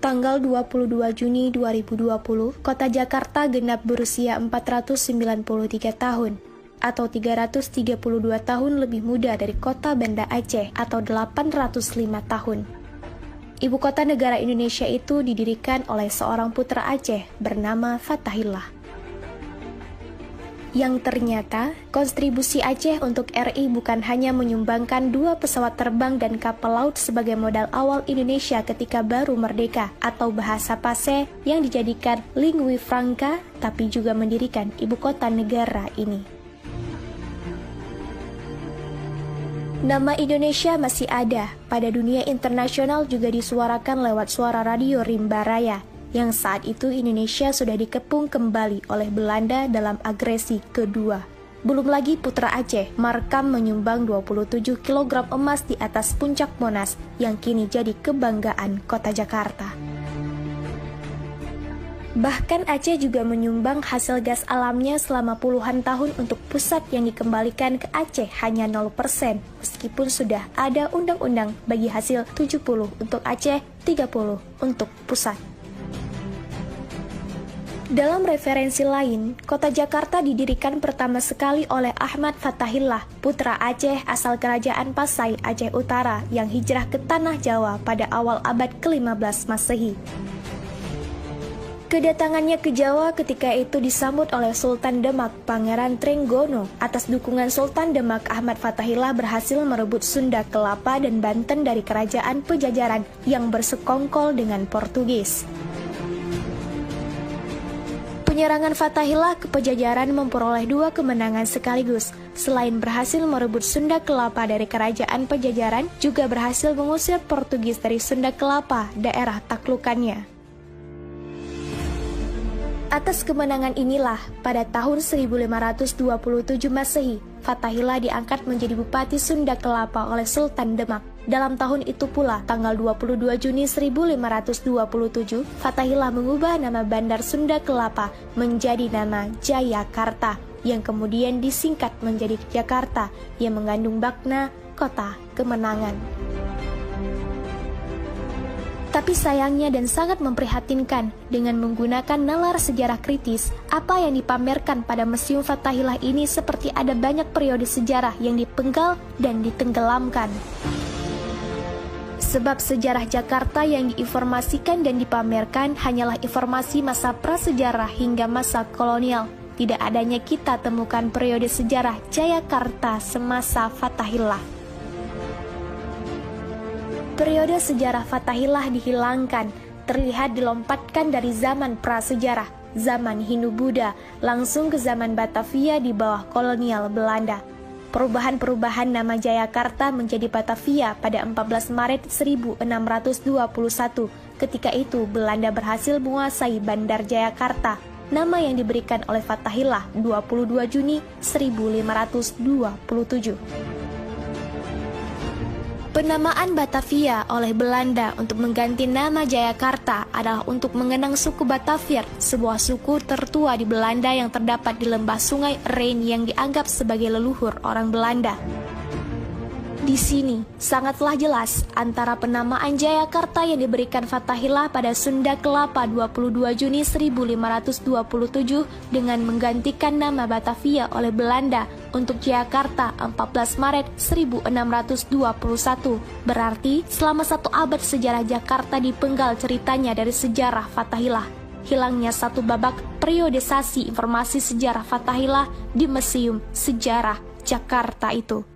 Tanggal 22 Juni 2020, Kota Jakarta genap berusia 493 tahun, atau 332 tahun lebih muda dari Kota Banda Aceh atau 805 tahun. Ibu kota negara Indonesia itu didirikan oleh seorang putra Aceh bernama Fathahillah. Yang ternyata, kontribusi Aceh untuk RI bukan hanya menyumbangkan 2 pesawat terbang dan kapal laut sebagai modal awal Indonesia ketika baru merdeka atau bahasa Pase yang dijadikan lingua franca, tapi juga mendirikan ibu kota negara ini. Nama Indonesia masih ada, pada dunia internasional juga disuarakan lewat suara radio Rimba Raya, yang saat itu Indonesia sudah dikepung kembali oleh Belanda dalam agresi kedua. Belum lagi putra Aceh, Markam menyumbang 27 kg emas di atas puncak Monas yang kini jadi kebanggaan kota Jakarta. Bahkan Aceh juga menyumbang hasil gas alamnya selama puluhan tahun untuk pusat yang dikembalikan ke Aceh hanya 0%, meskipun sudah ada undang-undang bagi hasil 70 untuk Aceh, 30 untuk pusat. Dalam referensi lain, kota Jakarta didirikan pertama sekali oleh Ahmad Fathahillah, putra Aceh asal kerajaan Pasai, Aceh Utara, yang hijrah ke Tanah Jawa pada awal abad ke-15 Masehi. Kedatangannya ke Jawa ketika itu disambut oleh Sultan Demak, Pangeran Trenggono. Atas dukungan Sultan Demak, Ahmad Fathahillah berhasil merebut Sunda Kelapa dan Banten dari kerajaan Pejajaran yang bersekongkol dengan Portugis. Penyerangan Fathahillah ke Pejajaran memperoleh 2 kemenangan sekaligus. Selain berhasil merebut Sunda Kelapa dari kerajaan Pejajaran, juga berhasil mengusir Portugis dari Sunda Kelapa, daerah taklukannya. Atas kemenangan inilah, pada tahun 1527 Masehi, Fathahillah diangkat menjadi Bupati Sunda Kelapa oleh Sultan Demak. Dalam tahun itu pula, tanggal 22 Juni 1527, Fathahillah mengubah nama Bandar Sunda Kelapa menjadi nama Jayakarta, yang kemudian disingkat menjadi Jakarta, yang mengandung makna kota kemenangan. Tapi sayangnya dan sangat memprihatinkan, dengan menggunakan nalar sejarah kritis, apa yang dipamerkan pada Museum Fathahillah ini seperti ada banyak periode sejarah yang dipenggal dan ditenggelamkan. Sebab sejarah Jakarta yang diinformasikan dan dipamerkan hanyalah informasi masa prasejarah hingga masa kolonial. Tidak adanya kita temukan periode sejarah Jayakarta semasa Fathahillah. Periode sejarah Fathahillah dihilangkan, terlihat dilompatkan dari zaman prasejarah, zaman Hindu-Buddha, langsung ke zaman Batavia di bawah kolonial Belanda. Perubahan-perubahan nama Jayakarta menjadi Batavia pada 14 Maret 1621. Ketika itu Belanda berhasil menguasai Bandar Jayakarta, nama yang diberikan oleh Fathahillah 22 Juni 1527. Penamaan Batavia oleh Belanda untuk mengganti nama Jayakarta adalah untuk mengenang suku Batavier, sebuah suku tertua di Belanda yang terdapat di lembah sungai Rhein yang dianggap sebagai leluhur orang Belanda. Di sini sangatlah jelas antara penamaan Jayakarta yang diberikan Fathahillah pada Sunda Kelapa 22 Juni 1527 dengan menggantikan nama Batavia oleh Belanda untuk Jakarta 14 Maret 1621. Berarti selama 1 abad sejarah Jakarta dipenggal ceritanya dari sejarah Fathahillah. Hilangnya 1 babak periodisasi informasi sejarah Fathahillah di Museum Sejarah Jakarta itu.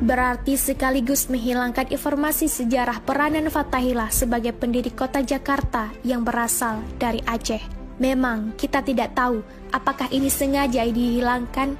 Berarti sekaligus menghilangkan informasi sejarah peranan Fathahillah sebagai pendiri kota Jakarta yang berasal dari Aceh. Memang kita tidak tahu apakah ini sengaja dihilangkan